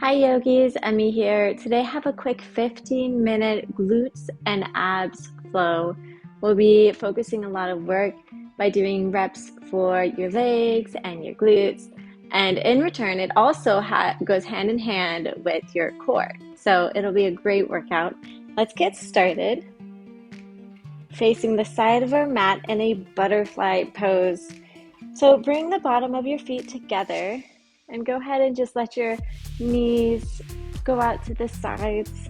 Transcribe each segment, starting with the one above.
Hi yogis, Emmy here. Today I have a quick 15-minute glutes and abs flow. We'll be focusing a lot of work by doing reps for your legs and your glutes. And in return, it also goes hand in hand with your core. So it'll be a great workout. Let's get started. Facing the side of our mat in a butterfly pose. So bring the bottom of your feet together and go ahead and just let your knees go out to the sides.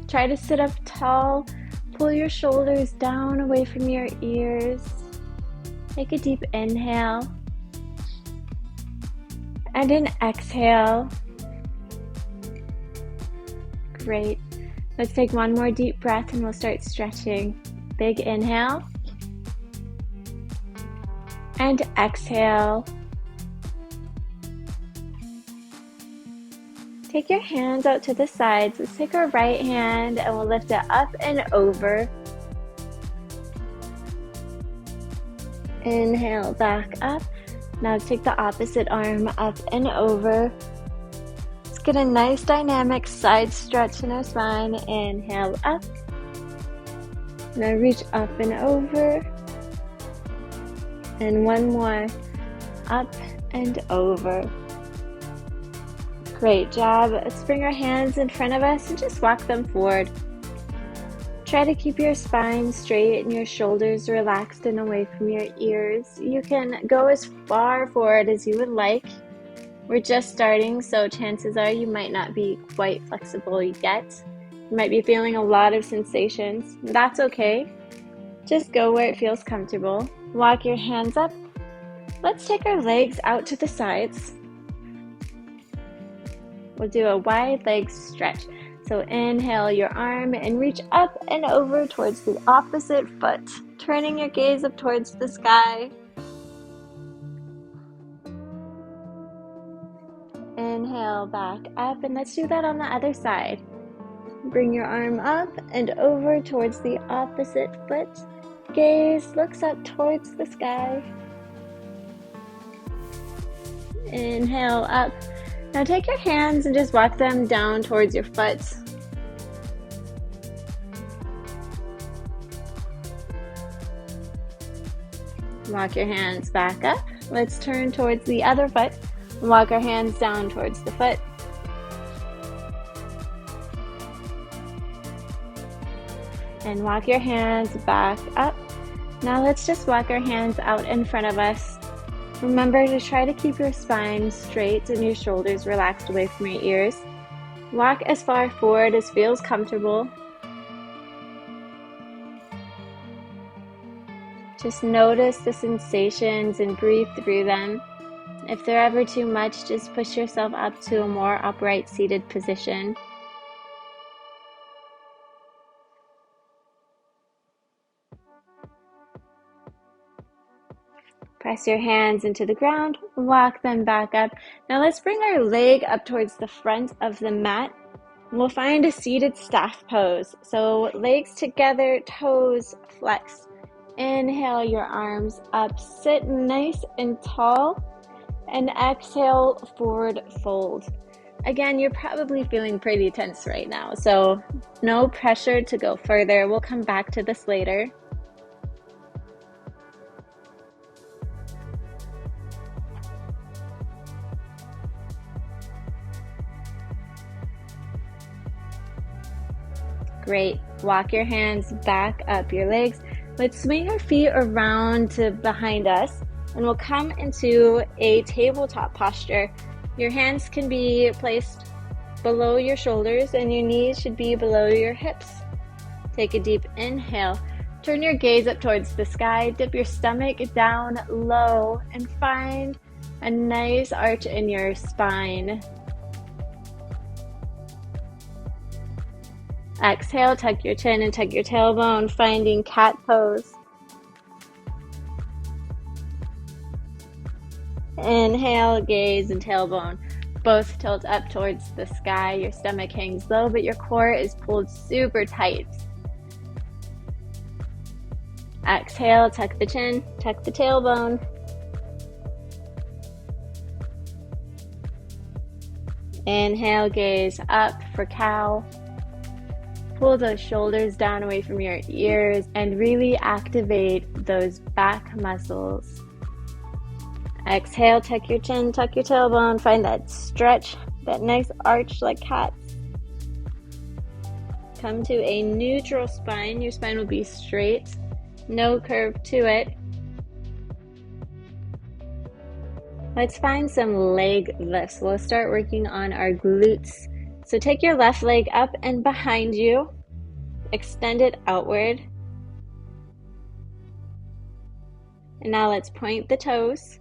Try to sit up tall. Pull your shoulders down away from your ears. Take a deep inhale and an exhale. Great. Let's take one more deep breath and we'll start stretching. Big inhale and exhale. Take your hands out to the sides. Let's take our right hand and we'll lift it up and over. Inhale, back up. Now take the opposite arm up and over. Let's get a nice dynamic side stretch in our spine. Inhale up. Now reach up and over. And one more. Up and over. Great job. Let's bring our hands in front of us and just walk them forward. Try to keep your spine straight and your shoulders relaxed and away from your ears. You can go as far forward as you would like. We're just starting, so chances are you might not be quite flexible yet. You might be feeling a lot of sensations. That's okay. Just go where it feels comfortable. Walk your hands up. Let's take our legs out to the sides. We'll do a wide leg stretch. So inhale your arm and reach up and over towards the opposite foot, turning your gaze up towards the sky. Inhale back up, and let's do that on the other side. Bring your arm up and over towards the opposite foot. Gaze looks up towards the sky. Inhale up. Now take your hands and just walk them down towards your foot. Walk your hands back up. Let's turn towards the other foot and walk our hands down towards the foot. And walk your hands back up. Now let's just walk our hands out in front of us. Remember to try to keep your spine straight and your shoulders relaxed away from your ears. Walk as far forward as feels comfortable. Just notice the sensations and breathe through them. If they're ever too much, just push yourself up to a more upright seated position. Press your hands into the ground, walk them back up. Now let's bring our leg up towards the front of the mat. We'll find a seated staff pose. So legs together, toes flexed. Inhale your arms up, sit nice and tall, and exhale, forward fold. Again, you're probably feeling pretty tense right now, so no pressure to go further. We'll come back to this later. Great. Walk your hands back up your legs. Let's swing our feet around to behind us and we'll come into a tabletop posture. Your hands can be placed below your shoulders and your knees should be below your hips. Take a deep inhale. Turn your gaze up towards the sky. Dip your stomach down low and find a nice arch in your spine. Exhale, tuck your chin and tuck your tailbone, finding cat pose. Inhale, gaze and tailbone both tilt up towards the sky. Your stomach hangs low, but your core is pulled super tight. Exhale, tuck the chin, tuck the tailbone. Inhale, gaze up for cow. Pull those shoulders down away from your ears and really activate those back muscles. Exhale, tuck your chin, tuck your tailbone, find that stretch, that nice arch like cats. Come to a neutral spine. Your spine will be straight, no curve to it. Let's find some leg lifts. We'll start working on our glutes. So take your left leg up and behind you, extend it outward. And now let's point the toes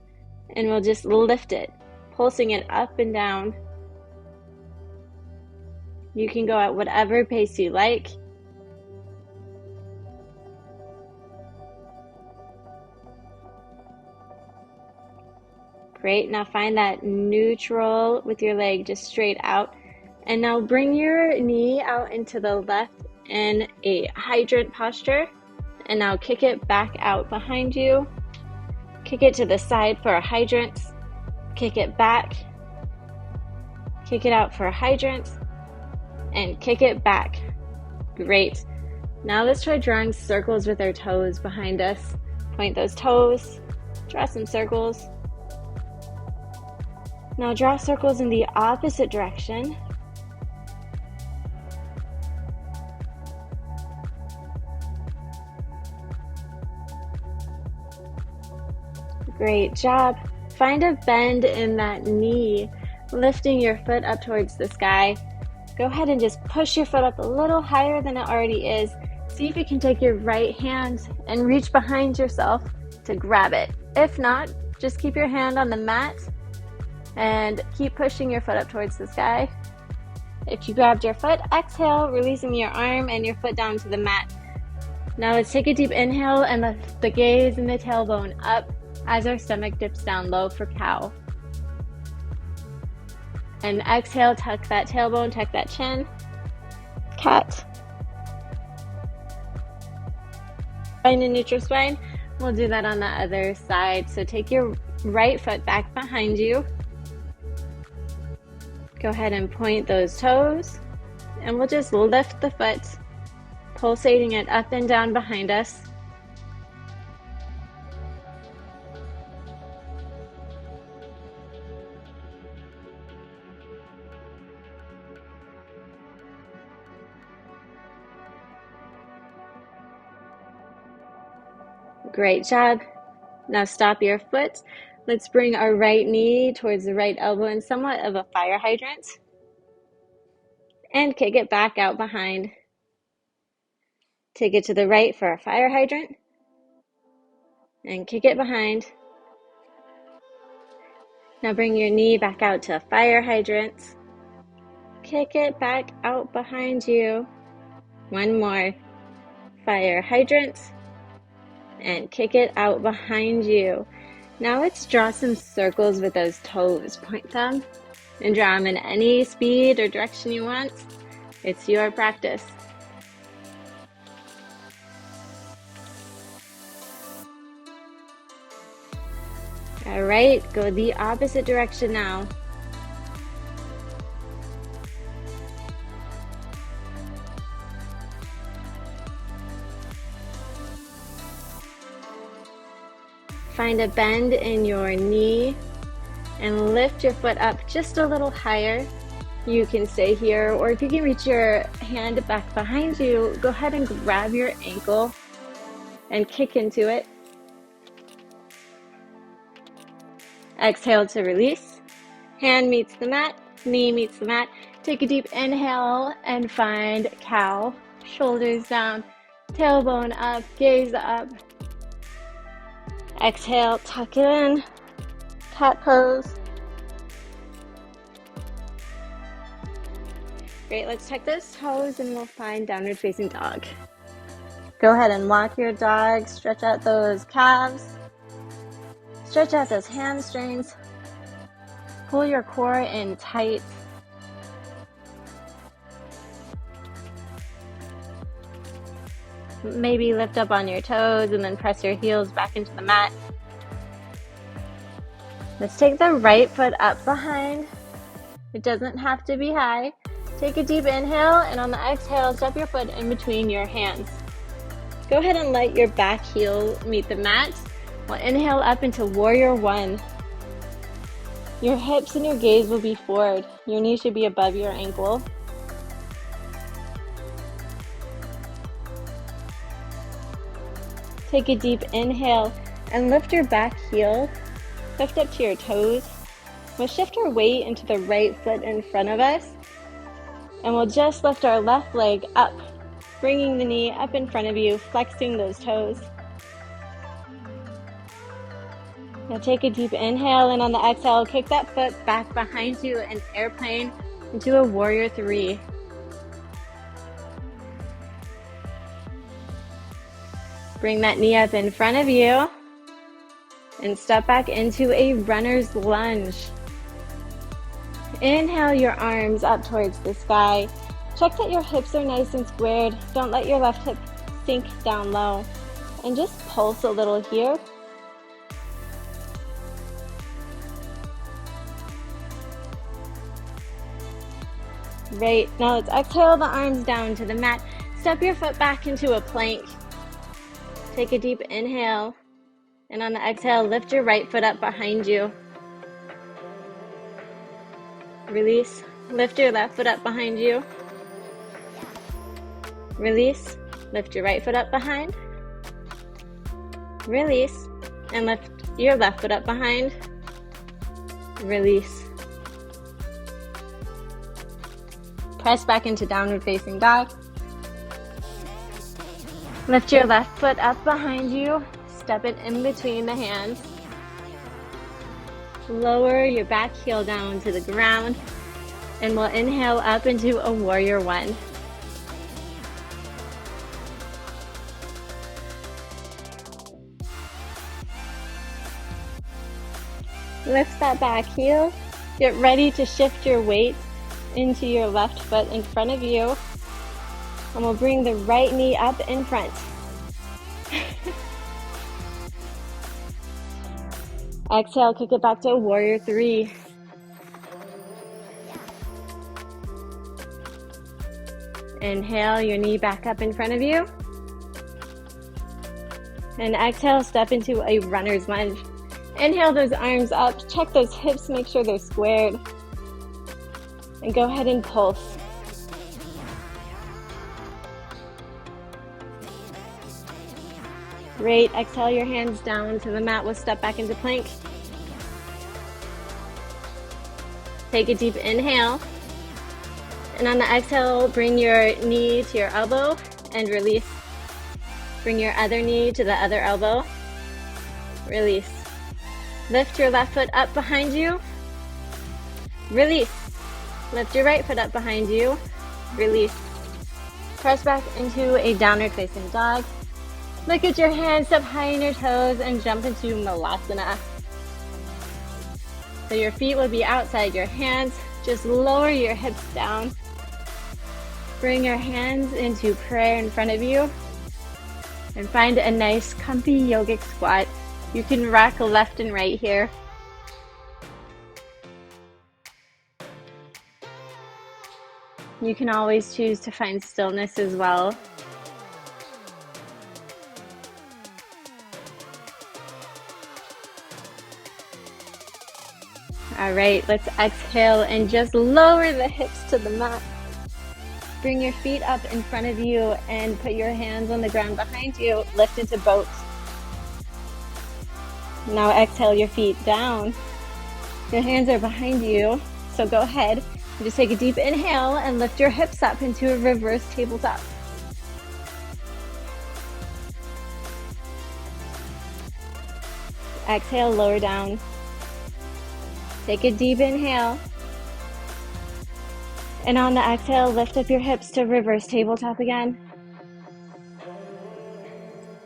and we'll just lift it, pulsing it up and down. You can go at whatever pace you like. Great, now find that neutral with your leg just straight out. And now bring your knee out into the left in a hydrant posture. And now kick it back out behind you. Kick it to the side for a hydrant. Kick it back. Kick it out for a hydrant. And kick it back. Great. Now let's try drawing circles with our toes behind us. Point those toes. Draw some circles. Now draw circles in the opposite direction. Great job. Find a bend in that knee, lifting your foot up towards the sky. Go ahead and just push your foot up a little higher than it already is. See if you can take your right hand and reach behind yourself to grab it. If not, just keep your hand on the mat and keep pushing your foot up towards the sky. If you grabbed your foot, exhale, releasing your arm and your foot down to the mat. Now let's take a deep inhale and lift the gaze and the tailbone up as our stomach dips down low for cow. And exhale, tuck that tailbone, tuck that chin. Cat. Find a neutral spine. We'll do that on the other side. So take your right foot back behind you. Go ahead and point those toes. And we'll just lift the foot, pulsating it up and down behind us. Great job. Now stop your foot. Let's bring our right knee towards the right elbow in somewhat of a fire hydrant. And kick it back out behind. Take it to the right for a fire hydrant. And kick it behind. Now bring your knee back out to a fire hydrant. Kick it back out behind you. One more. Fire hydrant. And kick it out behind you. Now let's draw some circles with those toes. Point them and draw them in any speed or direction you want. It's your practice. All right, go the opposite direction now. Find a bend in your knee and lift your foot up just a little higher. You can stay here, or if you can reach your hand back behind you, go ahead and grab your ankle and kick into it. Exhale to release. Hand meets the mat, knee meets the mat. Take a deep inhale and find cow. Shoulders down, tailbone up, gaze up. Exhale, tuck it in, cat pose. Great, let's tuck those toes and we'll find downward facing dog. Go ahead and walk your dog, stretch out those calves, stretch out those hamstrings, pull your core in tight. Maybe lift up on your toes and then press your heels back into the mat. Let's take the right foot up behind It doesn't have to be high. Take a deep inhale, and on the exhale, step your foot in between your hands. Go ahead and let your back heel meet the mat. We'll inhale up into warrior one. Your hips and your gaze will be forward. Your knee should be above your ankle. Take a deep inhale and lift your back heel. Lift up to your toes. We'll shift our weight into the right foot in front of us. And we'll just lift our left leg up, bringing the knee up in front of you, flexing those toes. Now take a deep inhale, and on the exhale, kick that foot back behind you and airplane into a warrior three. Bring that knee up in front of you and step back into a runner's lunge. Inhale your arms up towards the sky. Check that your hips are nice and squared. Don't let your left hip sink down low. And just pulse a little here. Great. Now let's exhale the arms down to the mat. Step your foot back into a plank. Take a deep inhale. And on the exhale, lift your right foot up behind you. Release. Lift your left foot up behind you. Release. Lift your right foot up behind. Release. And lift your left foot up behind. Release. Press back into downward facing dog. Lift your left foot up behind you. Step it in between the hands. Lower your back heel down to the ground, and we'll inhale up into a warrior one. Lift that back heel. Get ready to shift your weight into your left foot in front of you, and we'll bring the right knee up in front. Exhale, kick it back to a warrior three. Inhale, your knee back up in front of you. And exhale, step into a runner's lunge. Inhale those arms up, check those hips, make sure they're squared. And go ahead and pulse. Great. Exhale your hands down to the mat. We'll step back into plank. Take a deep inhale. And on the exhale, bring your knee to your elbow and release. Bring your other knee to the other elbow. Release. Lift your left foot up behind you. Release. Lift your right foot up behind you. Release. Press back into a downward facing dog. Look at your hands, step high in your toes, and jump into Malasana. So your feet will be outside your hands. Just lower your hips down. Bring your hands into prayer in front of you. And find a nice, comfy yogic squat. You can rock left and right here. You can always choose to find stillness as well. All right, let's exhale and just lower the hips to the mat. Bring your feet up in front of you and put your hands on the ground behind you. Lift into boat. Now exhale your feet down. Your hands are behind you, so go ahead and just take a deep inhale and lift your hips up into a reverse tabletop. Exhale, lower down. Take a deep inhale. And on the exhale, lift up your hips to reverse tabletop again.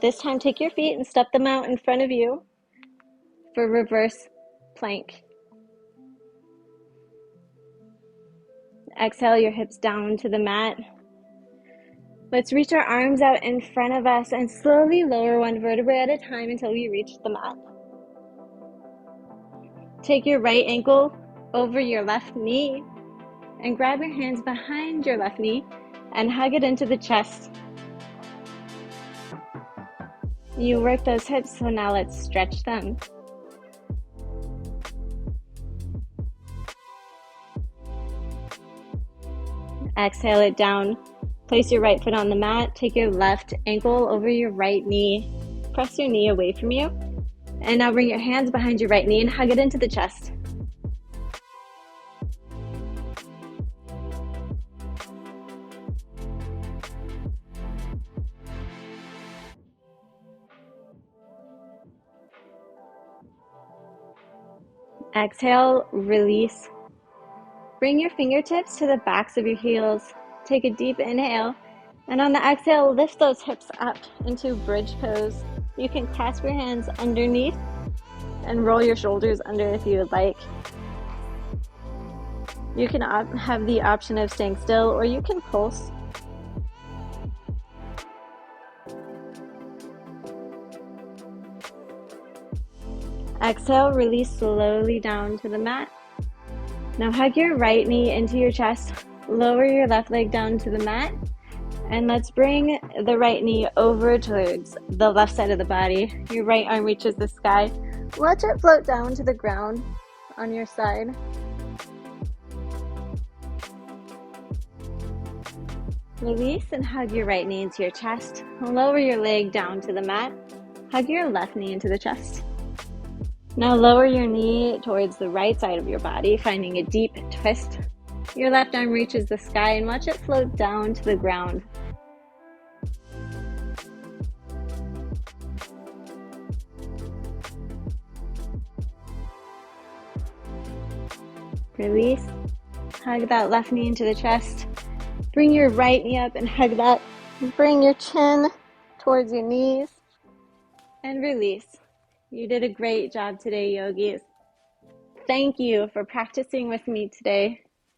This time, take your feet and step them out in front of you for reverse plank. Exhale your hips down to the mat. Let's reach our arms out in front of us and slowly lower one vertebrae at a time until we reach the mat. Take your right ankle over your left knee and grab your hands behind your left knee and hug it into the chest. You work those hips, so now let's stretch them. Exhale it down. Place your right foot on the mat. Take your left ankle over your right knee. Press your knee away from you. And now bring your hands behind your right knee and hug it into the chest. Exhale, release. Bring your fingertips to the backs of your heels. Take a deep inhale. And on the exhale, lift those hips up into bridge pose. You can clasp your hands underneath and roll your shoulders under if you would like. You can have the option of staying still, or you can pulse. Exhale, release slowly down to the mat. Now hug your right knee into your chest. Lower your left leg down to the mat. And let's bring the right knee over towards the left side of the body. Your right arm reaches the sky. Let it float down to the ground on your side. Release and hug your right knee into your chest. Lower your leg down to the mat. Hug your left knee into the chest. Now lower your knee towards the right side of your body, finding a deep twist. Your left arm reaches the sky and watch it float down to the ground. Release. Hug that left knee into the chest. Bring your right knee up and hug that. Bring your chin towards your knees. And release. You did a great job today, yogis. Thank you for practicing with me today.